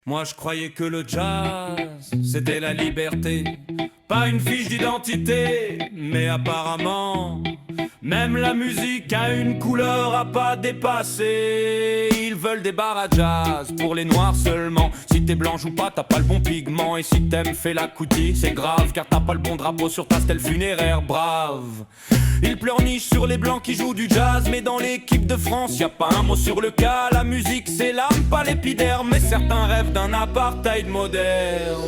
Moi je croyais que le jazz c'était la liberté, pas une fiche d'identité. Mais apparemment même la musique a une couleur à pas dépasser. Ils veulent des bars à jazz pour les noirs seulement. Si t'es blanche ou pas, t'as pas le bon pigment. Et si t'aimes Fela Kuti, c'est grave, car t'as pas le bon drapeau sur ta stèle funéraire. Brave. Ils pleurnichent sur les blancs qui jouent du jazz, mais dans l'équipe de France y a pas un mot sur le cas. La musique c'est l'âme, pas l'épiderme. Mais certains rêvent d'un apartheid moderne.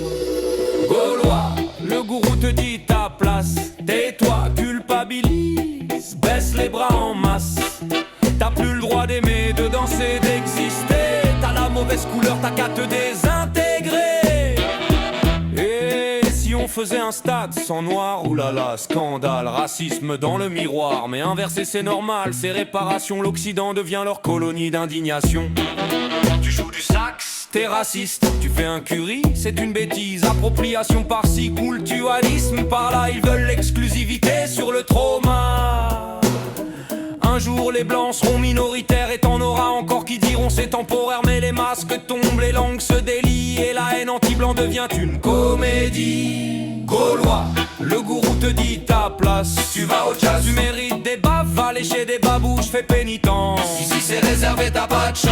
Gaulois, le gourou te dit ta place. Tais-toi, culpabilise, baisse les bras en masse. T'as plus le droit d'aimer, de danser, d'exister. T'as la mauvaise couleur, t'as qu'à te désintégrer. Et si on faisait un stade sans noir, oulala, scandale, racisme dans le miroir. Mais inverser c'est normal, c'est réparation. L'Occident devient leur colonie d'indignation. Tu joues du sax, t'es raciste. Tu fais un curry, c'est une bêtise. Appropriation par-ci, culturalisme par-là. Ils veulent l'exclusivité sur le trauma. Un jour les blancs seront minoritaires et t'en auras encore qui diront c'est temporaire. Mais les masques tombent, les langues se délient et la haine anti-blanc devient une comédie. Gaulois, le gourou te dit ta place. Tu vas au jazz, tu mérites des baves, va lécher des babouches, fais pénitence. Ici c'est réservé, t'as pas de chance.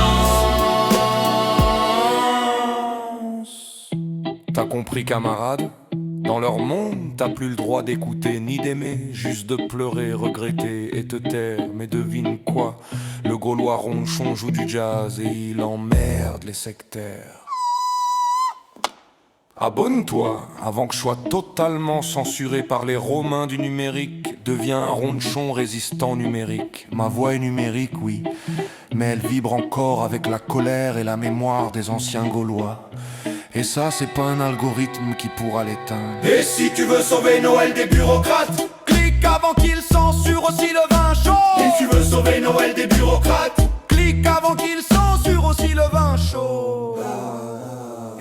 T'as compris camarade? Dans leur monde, t'as plus le droit d'écouter ni d'aimer, juste de pleurer, regretter et te taire. Mais devine quoi? Le Gaulois ronchon joue du jazz et il emmerde les sectaires. Abonne-toi avant que je sois totalement censuré par les Romains du numérique. Deviens un ronchon résistant numérique. Ma voix est numérique, oui, mais elle vibre encore avec la colère et la mémoire des anciens Gaulois. Et ça, c'est pas un algorithme qui pourra l'éteindre. Et si tu veux sauver Noël des bureaucrates, Clique avant qu'ils censurent aussi le vin chaud. et tu veux sauver Noël des bureaucrates, Clique avant qu'ils censurent aussi le vin chaud.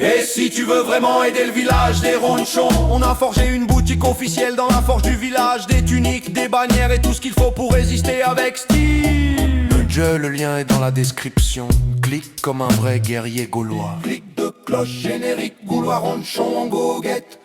et si tu veux vraiment aider le village des ronchons, On a forgé une boutique officielle dans la forge du village. Des tuniques, des bannières et tout ce qu'il faut pour résister avec style. Le lien est dans la description. Clique comme un vrai guerrier gaulois. clic de cloche générique, Gaulois ronchon en goguette.